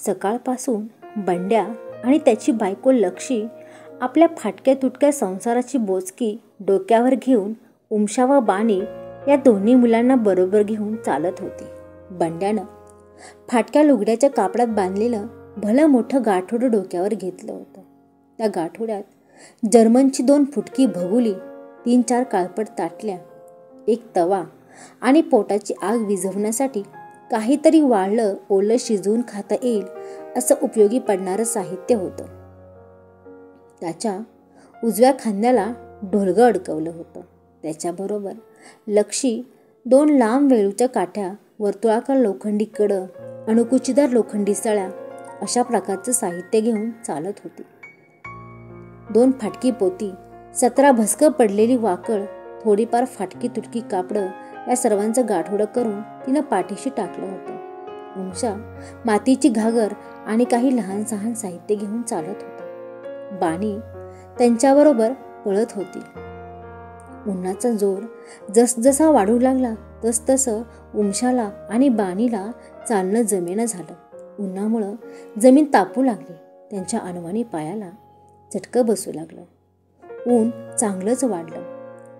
सकाळपासून बंड्या आणि त्याची बायको लक्षी आपल्या फाटक्या तुटक्या संसाराची बोचकी डोक्यावर घेऊन उमशा व बाणी या दोन्ही मुलांना बरोबर घेऊन चालत होती. बंड्यानं फाटक्या लुगड्याच्या कापडात बांधलेलं भलं मोठं गाठोडं डोक्यावर घेतलं होतं. त्या गाठोड्यात जर्मनची 2 फुटकी भगुली, 3-4 काळपट ताटल्या, एक तवा आणि पोटाची आग विझवण्यासाठी काहीतरी वाळलं ओलं शिजवून खाता येईल असं उपयोगी पडणारं साहित्य होतं. त्याच्या उजव्या खांद्याला ढोलगं अडकवलं होतं. त्याच्याबरोबर लक्षी 2 लांब वेळूच्या काठ्या, वर्तुळाकार लोखंडी कडं, अणुकुचीदार लोखंडी सळ्या अशा प्रकारचं साहित्य घेऊन चालत होती. 2 फाटकी पोती, 17 भस्कं पडलेली वाकळ, थोडीफार फाटकी तुटकी कापडं या सर्वांचं गाठोडं करून तिनं पाठीशी टाकलं होतं. उमशा मातीची घागर आणि काही लहान सहान साहित्य घेऊन चालत होता. बाणी त्यांच्याबरोबर पळत होती. उन्हाचा जोर जसजसा वाढू लागला तसतसं उमशाला आणि बाणीला चालणं जमेना झालं. उन्हामुळं जमीन तापू लागली. त्यांच्या अनवाणी पायाला चटकं बसू लागलं. ऊन चांगलंच वाढलं.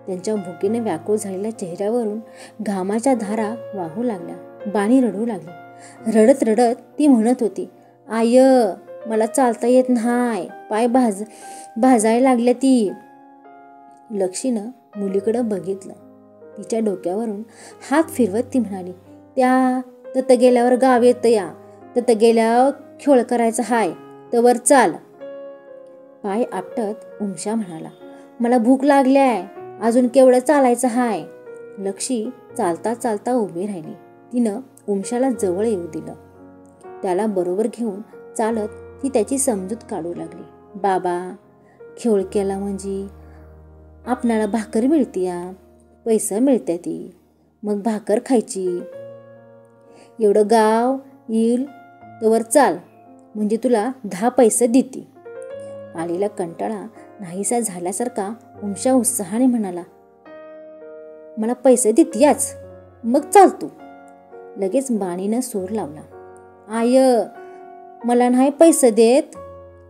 त्यांच्या भुकेने व्याकुळ झालेल्या चेहऱ्यावरून घामाच्या धारा वाहू लागल्या. बाणी रडू लागली. रडत रडत ती म्हणत होती, आय, मला चालता येत नाही, पाय भाजायला लागल्या ती. लक्षीनं मुलीकडं बघितलं. तिच्या डोक्यावरून हात फिरवत ती म्हणाली, त्या तत गेल्यावर गाव येतं या, तत गेल्यावर खेळ करायचा हाय, तवर चाल. पाय आपटत उमशा म्हणाला, मला भूक लागल्याय, अजून केवढं चालायचं हाय. लक्षी चालता चालता उभी राहिली. तिनं उमशाला जवळ येऊ दिलं. त्याला बरोबर घेऊन चालत ती त्याची समजूत काढू लागली. बाबा, खेळ केला म्हणजे आपणाला भाकर मिळतीया, पैसा मिळते ती, मग भाकर खायची. एवढं गाव येईल तवर चाल, म्हणजे तुला 10 पैसे देती. आलेला कंटाळा नाहीसा झाल्यासारखा उमशा उत्साहाने म्हणाला, मला पैसे देतीयाच, मग चाल तू. लगेच बाणीनं सूर लावला, आय, मला नाही पैसे देत.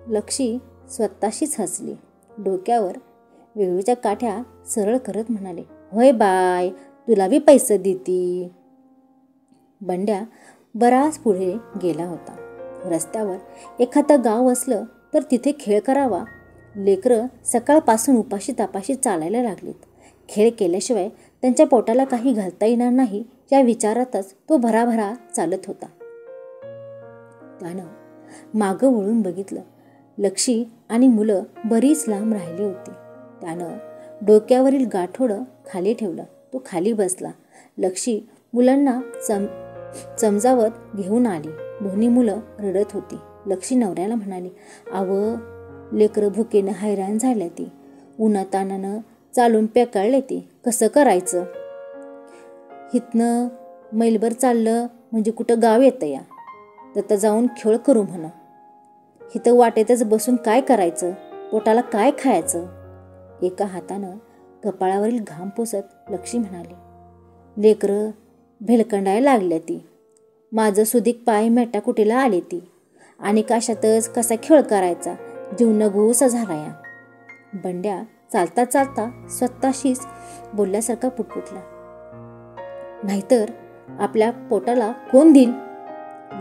लक्षी स्वतःशीच हसली. डोक्यावर वेळूच्या काठ्या सरळ करत म्हणाले, होय बाय, तुला बी पैसे देती. बंड्या बराच पुढे गेला होता. रस्त्यावर एखादं गाव असलं तर तिथे खेळ करावा. लेकरं सकाळपासून उपाशी तापाशी चालायला लागलीत. खेळ केल्याशिवाय त्यांच्या पोटाला काही घालता येणार नाही या विचारातच तो भराभरा चालत होता. त्यानं मागं वळून बघितलं. लक्षी आणि मुलं बरीच लांब राहिली होती. त्यानं डोक्यावरील गाठोडं खाली ठेवलं. तो खाली बसला. लक्षी मुलांना समजावत घेऊन आली. दोन्ही मुलं रडत होती. लक्षी नवऱ्याला म्हणाली, आव, लेकरं भुकेनं हैराण झाल्या ती, उन्हातानानं चालून पेकाळले ती, कसं करायचं. हितनं मैलभर चाललं म्हणजे कुठं गाव येतं या, तर जाऊन खेळ करू म्हणा. हिथं वाटेतच बसून काय करायचं, पोटाला काय खायचं. एका हातानं कपाळावरील घाम पुसत लक्षी म्हणाली, लेकरं भेलकंडायला लागल्या ती, माझं सुधीक पाय मेटाकुटीला आले ती, आणि काशातच कसा खेळ करायचा, जीव नगूसा झाला या. बंड्या चालता चालता स्वतःशीच बोलल्यासारखा पुटपुटला, नाहीतर आपल्या पोटाला कोण देईल.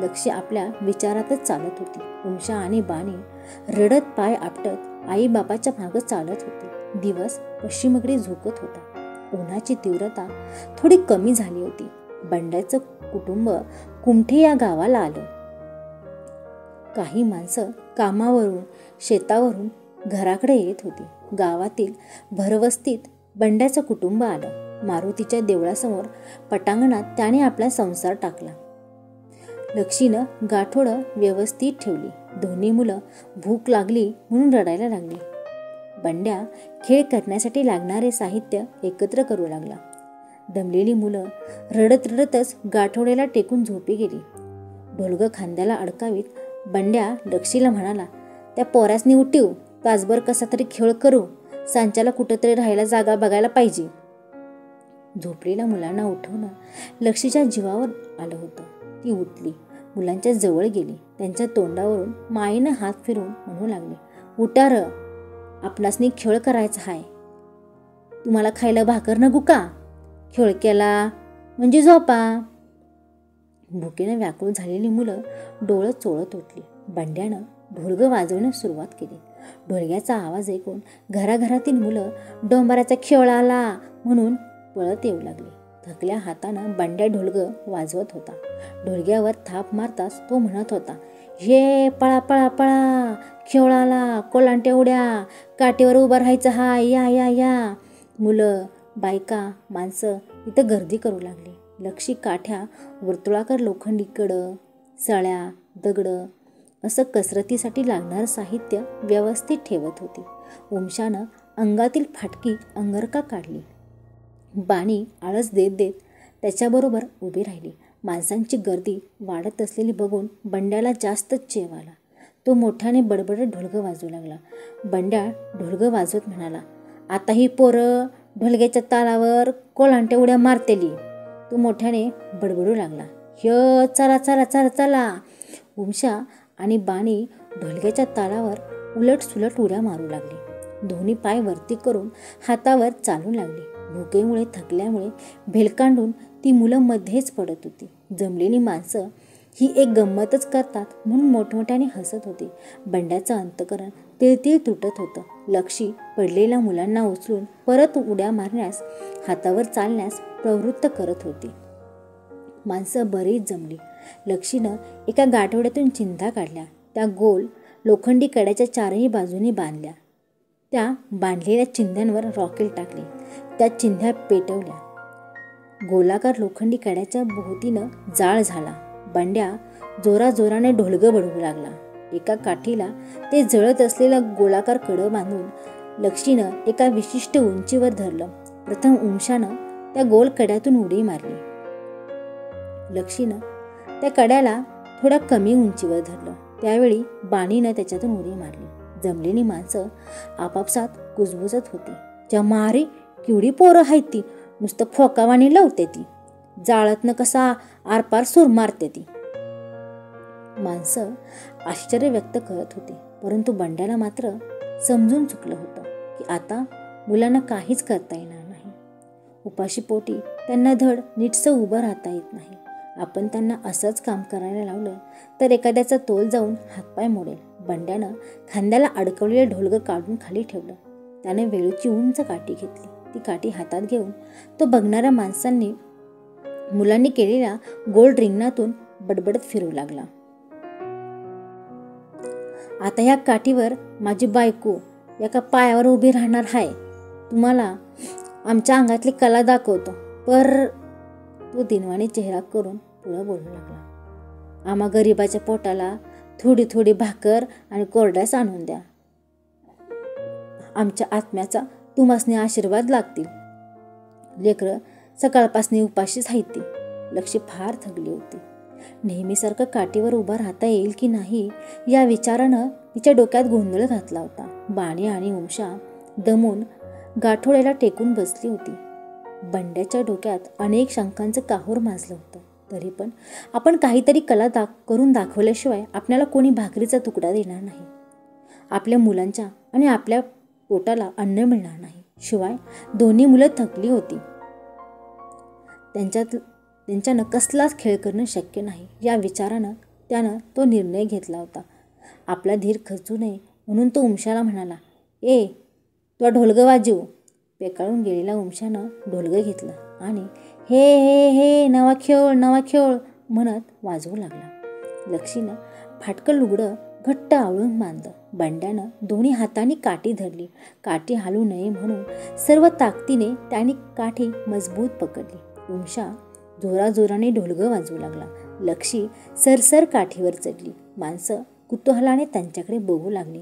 लक्ष्य आपल्या विचारातच चालत होती. उमशा आणि बाणी रडत पाय आपटत आई बापाच्या मागं चालत होती. दिवस पश्चिमेकडे झोकत होता. उन्हाची तीव्रता थोडी कमी झाली होती. बंड्याचं कुटुंब कुमठे या गावाला आलं. काही माणसं कामावरून शेतावरून घराकडे येत होती. गावातील भरवस्तीत बंड्याचं कुटुंब आलं. मारुतीच्या देवळासमोर पटांगणात त्याने आपला संसार टाकला. लक्षीनं गाठोडं व्यवस्थित ठेवली. दोन्ही मुलं भूक लागली म्हणून रडायला लागली. बंड्या खेळ करण्यासाठी लागणारे साहित्य एकत्र करू लागला. दमलेली मुलं रडत रडतच गाठोड्याला टेकून झोपी गेली. ढोलगं खांद्याला अडकावीत बंड्या लक्षीला म्हणाला, त्या पोरासनी उठीव, तासभर कसा तरी खेळ करू, सांच्याला कुठंतरी राहायला जागा बघायला पाहिजे. झोपलेल्या मुलांना उठवणं लक्षीच्या जीवावर आलं होतं. ती उठली. मुलांच्या जवळ गेली. त्यांच्या तोंडावरून मायेनं हात फिरवून म्हणू लागली, उठा र, आपणासनी खेळ करायचा हाय. तुम्हाला खायला भाकर नको का? खेळ केला म्हणजे झोपा. भुकेनं व्याकुळ झालेली मुलं डोळं चोळत उठली. बंड्यानं ढोलगं वाजवण्यास सुरुवात केली. ढोलग्याचा आवाज ऐकून घराघरातील मुलं डोंबराचा खेळ आला म्हणून पळत येऊ लागली. थकल्या हातानं बंड्या ढोलगं वाजवत होता. ढोलग्यावर थाप मारताच तो म्हणत होता, हे पळा पळा पळा, खेळ आला, कोलांट्या उड्या, काठीवर उभं राहायचं हाय, या या या. मुलं, बायका, माणसं इथं गर्दी करू लागली. लक्षी काठ्या, वर्तुळाकार लोखंडी कडं, सळ्या, दगडं असं कसरतीसाठी लागणारं साहित्य व्यवस्थित ठेवत होती. उमशानं अंगातील फाटकी अंगरका काढली. बाणी आळस देत देत त्याच्याबरोबर उभी राहिली. माणसांची गर्दी वाढत असलेली बघून बंड्याला जास्तच चेव आला. तो मोठ्याने बडबडत ढोलगं वाजवू लागला. बंड्या ढोलगं वाजवत म्हणाला, आता ही पोरं ढोलग्याच्या तालावर कोलांट्या उड्या मारतेली. तो मोठ्याने बडबडू लागला, ह्य चला चला चला चला. उमशा आणि बाणी ढोलग्याच्या तालावर उलट सुलट उड्या मारू लागली. दोन्ही पाय वरती करून हातावर चालू लागली. भुकेमुळे थकल्यामुळे भेलकांडून ती मुलं मध्येच पडत होती. जमलेली माणसं ही एक गंमतच करतात म्हणून मोठमोठ्याने हसत होती. बंड्याचं अंतकरण तिळतिळ तुटत होतं. लक्षी पडलेल्या मुलांना उचलून परत उड्या मारण्यास, हातावर चालण्यास प्रवृत्त करत होती. माणसं बरीच जमली. लक्षीनं एका गाठोड्यातून चिंध्या काढल्या. त्या गोल लोखंडी कड्याच्या चारही बाजूनी बांधल्या. त्या बांधलेल्या चिंध्यांवर रॉकेल टाकले. त्या चिंध्या पेटवल्या. गोलाकार लोखंडी कड्याच्या भोवतीनं जाळ झाला. बंड्या जोराजोराने ढोलगं बडवू लागला. एका काठीला ते जळत असलेलं गोलाकार कडं बांधून लक्षीनं एका विशिष्ट उंचीवर धरलं. प्रथम उमशानं त्या गोल कड्यातून उडी मारली. लक्षीनं त्या कड्याला थोड्या कमी उंचीवर धरलं. त्यावेळी बाणीनं त्याच्यातून उडी मारली. जमलेली माणसं आपापसात कुजबुजत होती. जमारी केवढी पोरं आहेत ती, नुसतं खोकावाणी लावते ती, जाळतनं कसा आरपार सूर मारते ती. माणसं आश्चर्य व्यक्त करत होती. परंतु बंड्याला मात्र समजून चुकलं होतं की आता मुलांना काहीच करता येणार नाही. उपाशी पोटी त्यांना धड नीटसं उभं राहता येत नाही. आपण त्यांना असंच काम करायला लावलं तर एखाद्याचा तोल जाऊन हातपाय मोडेल. बंड्यानं खांद्याला अडकवलेलं ढोलगं काढून खाली ठेवलं. त्याने वेळूची उंच काठी घेतली. ती काठी हातात घेऊन तो बघणाऱ्या मुलांनी केलेल्या गोल रिंगणातून बडबडत फिरू लागला. आता ह्या काठीवर माझी बायको एका पायावर उभी राहणार आहे. तुम्हाला आमच्या अंगातली कला दाखवतो. पर तो दिनवाणी चेहरा करून पुढं बोलू लागला, आम्हा गरीबाच्या पोटाला थोडी थोडी भाकर आणि कोरड्यास आणून द्या. आमच्या आत्म्याचा तुम्हासनी आशीर्वाद लागतील. लेकरं सकाळपासनी उपाशीच आहेत ती. लक्षी फार थकली होती. नेहमीसारखं काठीवर उभा राहता येईल की नाही या विचारानं तिच्या डोक्यात गोंधळ घातला होता. बाणी आणि उमशा दमून गाठोड्याला टेकून बसली होती. बंड्याच्या डोक्यात अनेक शंकांचं काहूर माजलं होतं. तरी पण आपण काहीतरी कला करून दाखवल्याशिवाय आपल्याला कोणी भाकरीचा तुकडा देणार नाही. आपल्या मुलांच्या आणि आपल्या पोटाला अन्न मिळणार नाही. शिवाय दोन्ही मुलं थकली होती. त्यांच्यानं कसलाच खेळ करणं शक्य नाही या विचारानं त्यानं तो निर्णय घेतला होता. आपला धीर खचू नये म्हणून तो उमशाला म्हणाला, ए तो ढोलगं वाजव. पेकाळून गेलेल्या उमशानं ढोलगं घेतलं आणि हे हे हे नवा खेळ म्हणत वाजवू लागला. लक्षीनं फाटकं लुगडं घट्ट आवळून बांधलं. बंड्यानं दोन्ही हातांनी काठी धरली. काठी हालू नये म्हणून सर्व ताकदीने त्याने काठी मजबूत पकडली. उमशा जोराजोराने ढोलगं वाजवू लागला. लक्षी सरसर काठीवर चढली. माणसं कुतूहलाने त्यांच्याकडे बघू लागली.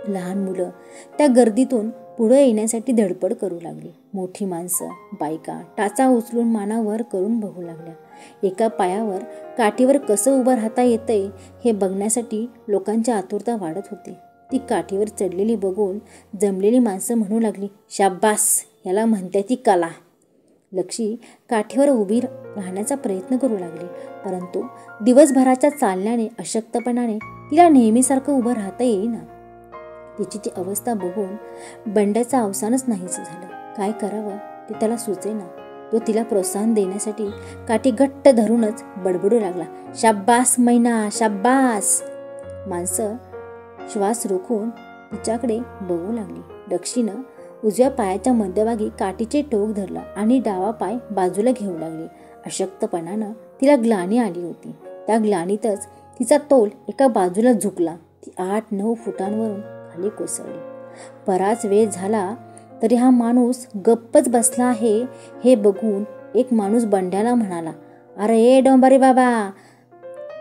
लहान मुलं त्या गर्दीतून पुढं येण्यासाठी धडपड करू लागली. मोठी माणसं, बायका टाचा उचलून मानावर करून बघू लागल्या. एका पायावर काठीवर कसं उभं राहता येतंय हे बघण्यासाठी लोकांची आतुरता वाढत होती. ती काठीवर चढलेली बघून जमलेली माणसं म्हणू लागली, शाब्बास, ह्याला म्हणते ती कला. लक्ष्मी काठीवर उभी राहण्याचा प्रयत्न करू लागली, परंतु दिवसभराच्या चालण्याने अशक्तपणाने तिला नेहमीसारखं उभं राहता येईना. तिची ती अवस्था बघून बंड्याचं अवसानच नाहीसं झालं. काय करावं ते त्याला सुचेना. तो तिला प्रोत्साहन देण्यासाठी काठी घट्ट धरूनच बडबडू लागला, शाब्बास मैना, शाब्बास. माणसं श्वास रोखून तिच्याकडे बघू लागली. लक्ष्मीनं उजव्या पायाच्या मध्यभागी काठीचे टोक धरलं आणि डावा पाय बाजूला घेऊ लागली. अशक्तपणानं तिला ग्लानी आली होती. त्या ग्लानीतच तिचा तोल एका बाजूला झुकला. ती 8-9 फुटांवरून खाली कोसळली. बराच वेळ झाला तरी हा माणूस गप्पच बसला आहे हे बघून एक माणूस बंड्याला म्हणाला, अरे डोंबारी बाबा,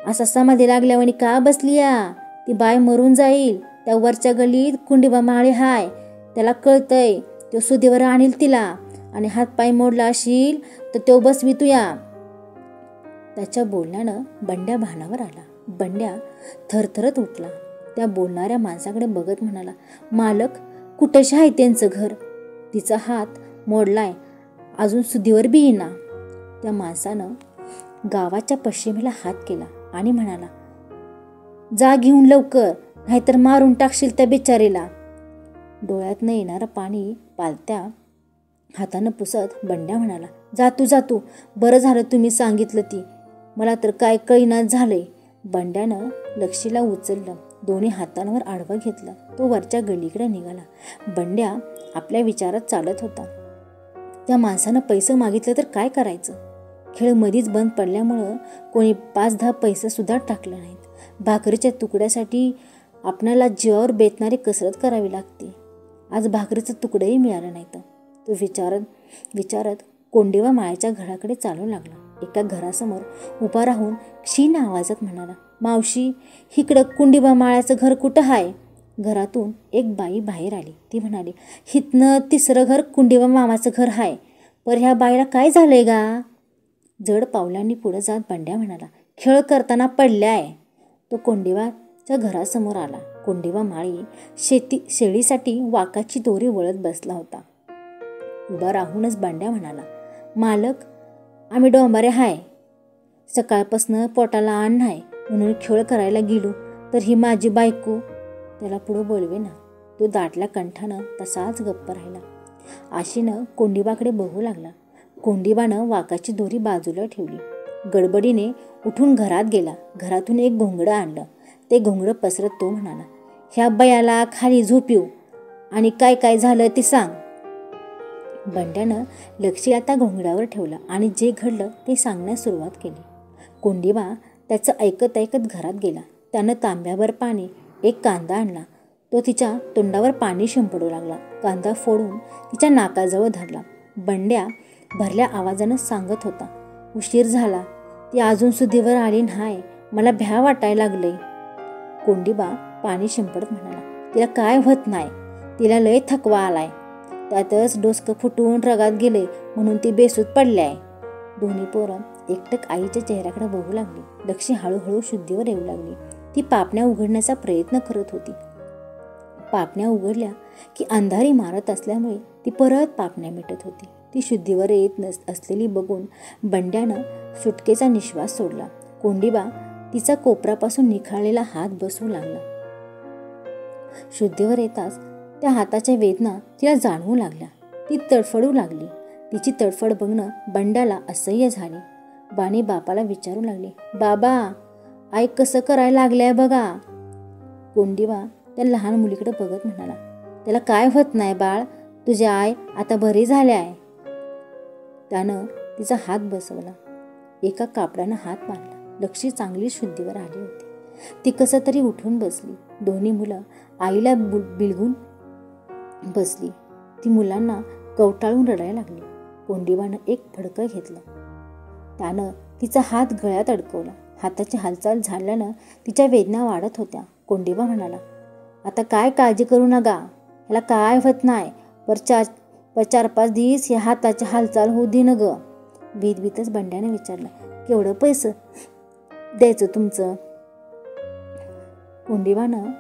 असा समाधी लागल्यावानी का बसली या? ती बाय मरून जाईल. त्या वरच्या गल्लीत कुंडीबा माळी हाय, त्याला कळतंय. तो सुधीवर आणील तिला, आणि हातपाय मोडला असशील तर तो बसवी तुया. त्याच्या बोलण्यानं बंड्या भानावर आला. बंड्या थरथरत उठला. त्या बोलणाऱ्या माणसाकडे बघत म्हणाला, मालक, कुठेशी आहे त्यांचं घर? तिचा हात मोडलाय, अजून सुधीवर बी येईना. त्या माणसानं गावाच्या पश्चिमेला हात केला आणि म्हणाला, जा घेऊन लवकर, नाहीतर मारून टाकशील त्या बिचारीला. डोळ्यातनं येणारं पाणी पालत्या हातानं पुसत बंड्या म्हणाला, जातू बरं झालं तुम्ही सांगितलं ती, मला तर काय कळीनाच झालंय. बंड्यानं लक्ष्मीला उचललं, दोन्ही हातांवर आडवं घेतलं. तो वरच्या गल्लीकडे निघाला. बंड्या आपल्या विचारात चालत होता. त्या माणसानं पैसे मागितलं तर काय करायचं? खेळ मधीच बंद पडल्यामुळं कोणी 5-10 पैसे सुद्धा टाकले नाहीत. भाकरीच्या तुकड्यासाठी आपणाला जीवावर बेतणारी कसरत करावी लागते. आज भाकरीचं तुकडंही मिळालं नाही. तो विचारत कोंडीवा माळ्याच्या घराकडे चालू लागला. एका घरासमोर उभा राहून क्षीण आवाजात म्हणाला, मावशी, इकडं कुंडीबा माळ्याचं घर कुठं आहे? घरातून एक बाई बाहेर आली. ती म्हणाली, हितनं 3रं घर कुंडीबा मामाचं घर आहे. पर ह्या बाईला काय झालंय गा? जड पावलांनी पुढे जात बंड्या म्हणाला, खेळ करताना पडल्याय. तो कोंडीबाच्या घरासमोर आला. कोंडीबा माळी शेळीसाठी वाकाची दोरी वळत बसला होता. उभा राहूनच बंड्या म्हणाला, मालक, आम्ही डोंबारे हाय. सकाळपासनं पोटाला अन्न नाही म्हणून खेळ करायला गेलो तर ही माझी बायको. त्याला पुढं बोलवेना. तो दाटल्या कंठानं तसाच गप्प राहिला. आशीनं कोंडीबाकडे बघू लागला. कोंडीबानं वाकाची दोरी बाजूला ठेवली. गडबडीने उठून घरात गेला. घरातून एक घोंगडं आणलं. ते घोंगडं पसरत तो म्हणाला, ह्या बयाला खाली झोपीव आणि काय काय झालं ते सांग. बंड्यानं लक्ष्मी आता घोंगड्यावर ठेवलं आणि जे घडलं ते सांगण्यास सुरुवात केली. कोंडीबा त्याचं ऐकत ऐकत घरात गेला. त्यानं तांब्यावर पाणी, एक कांदा आणला. तो तिच्या तोंडावर पाणी शिंपडू लागला. कांदा फोडून तिच्या नाकाजवळ धरला. बंड्या भरल्या आवाजानं सांगत होता, उशीर झाला, ती अजून सुधीवर आली नाही, मला भ्या वाटायला लागलंय. कोंडीबा पाणी शिंपडत म्हणाला, तिला काय होत नाही, तिला लय थकवा आलाय. त्यातच डोसकं फुटून रगात गेले म्हणून ती बेसूत पडल्याय. दोन्ही पोरं एकटक आईच्या चेहऱ्याकडे बघू लागली. लक्ष्मी हळूहळू शुद्धीवर येऊ लागली. ती पापण्या उघडण्याचा प्रयत्न करत होती. पापण्या उघडल्या की अंधारी मारत असल्यामुळे ती परत पापण्या मिटत होती. ती शुद्धीवर येत असलेली बघून बंड्यानं सुटकेचा निश्वास सोडला. कोंडीबा तिचा कोपरापासून निखाळलेला हात बसवू लागला. शुद्धीवर येताच त्या हाताच्या वेदना तिला जाणवू लागल्या. ती तडफडू लागली. तिची तडफड बघणं बंड्याला असह्य झाली. बाणी बापाला विचारू लागली, बाबा, आई कसं करायला लागलंय बघा. कोंडीबा त्या लहान मुलीकडे बघत म्हणाला, त्याला काय होत नाही बाळ, तुझी आई आता बरी झाली आहे. त्यानं तिचा हात बसवला. एका कापडानं हात मारला. लक्ष्मी चांगली शुद्धीवर आली होती. ती कसं तरी उठून बसली. दोन्ही मुलं आईला बिलगून बसली. ती मुलांना कवटाळून रडायला लागली. कोंडीबानं एक फडकं घेतलं. त्यानं तिचा हात गळ्यात अडकवला. हाताची हालचाल झाल्यानं तिच्या वेदना वाढत होत्या. कोंडीबा म्हणाला, आता काय काळजी करू नका, ह्याला काय होत नाही, पर 4-5 दिवस या हाताची हालचाल होऊ दे न ग. भीतभीतच बंड्याने विचारलं, केवढं पैसे द्यायचं तुमचं? कोंडीबानं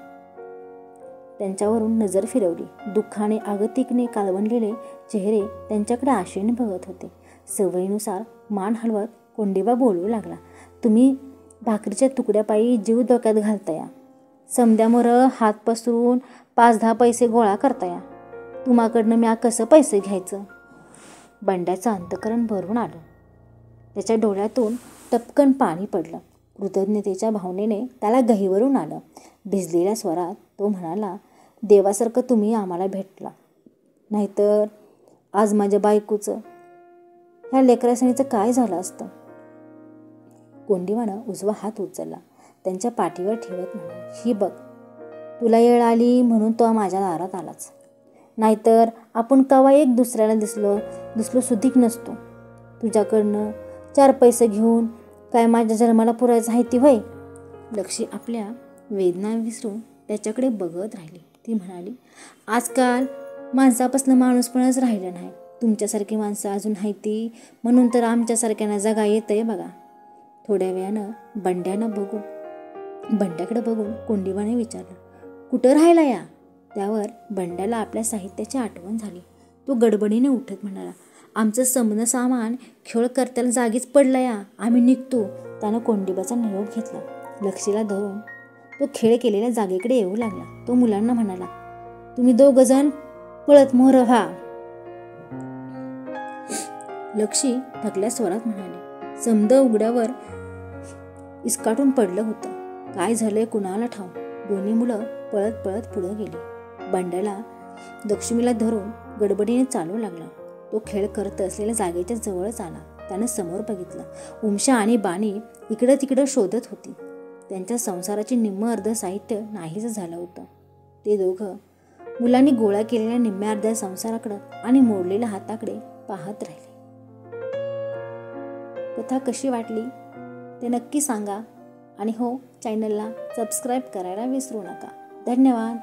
त्यांच्यावरून नजर फिरवली. दुःखाने आगतिकने काळवंडलेले चेहरे त्यांच्याकडे आशेने बघत होते. सवयीनुसार मान हलवत कोंडीबा बोलू लागला. तुम्ही भाकरीच्या तुकड्यापायी जीव धोक्यात घालताया. समद्यामोरं हात पसरून 5-10 पैसे गोळा करताया. तुम्हाकडनं म्या कसं पैसे घ्यायचं? बंड्याचं अंतःकरण भरून आलं. त्याच्या डोळ्यातून टपकन पाणी पडलं. कृतज्ञतेच्या भावनेने त्याला गहिवरून आलं. भिजलेल्या स्वरात तो म्हणाला, देवासारखं तुम्ही आम्हाला भेटला. नाहीतर आज माझ्या बायकोचं, ह्या लेकरासणीचं काय झालं असतं? कोंडीबानं उजवा हात उचलला. त्यांच्या पाठीवर ठेवत म्हणाला, ही बघ, तुला येळ आली म्हणून तो माझ्या दारात आलाच. नाहीतर आपण केव्हा एक दुसऱ्याला दिसलो सुधीक नसतो. तुझ्याकडनं 4 पैसे घेऊन काय माझ्या जन्माला पुरायचं आहे ती होय? लक्ष्मी आपल्या वेदना विसरून त्याच्याकडे बघत राहिली. ती म्हणाली, आजकाल माणसापासून माणूसपणच राहिलं नाही. तुमच्यासारखी माणसं अजून आहे ती म्हणून तर आमच्यासारख्यांना जगा येतंय बघा. थोड्या वेळानं बंड्याकडे बघून कोंडीबाने विचारलं, कुठं राहिला या? त्यावर बंड्याला आपल्या साहित्याची आठवण झाली. तो गडबडीने उठत म्हणाला, आमचं समनं सामान खेळ करत्याला जागीच पडला या, आम्ही निघतो. त्यानं कोंडीबाचा निरोप घेतला. लक्ष्मीला धरून तो खेळ केलेल्या जागेकडे येऊ लागला. तो मुलांना म्हणाला, तुम्ही 2 जण पळत मोहर व्हा. लक्ष्मी थकल्या स्वरात म्हणाली, समद उघड्यावर इसकाटून पडलं होतं. काय झालंय कुणाला ठाव. दोन्ही मुलं पळत पळत पुढे गेली. बंड्याला लक्ष्मीला धरून गडबडीने चालू लागला. तो खेळ करत असलेल्या जागेच्या जवळच आला. त्यानं समोर बघितलं. उमशा आणि बाणी इकडं तिकडं शोधत होती. त्यांच्या संसाराचे निम्म अर्ध साहित्य नाहीच झालं होतं. ते दोघं मुलांनी गोळा केलेल्या निम्म्या अर्ध्या संसाराकडं आणि मोडलेल्या हाताकडे पाहत राहिले. कथा कशी वाटली ते नक्की सांगा आणि हो, चॅनलला सबस्क्राईब करायला विसरू नका. धन्यवाद.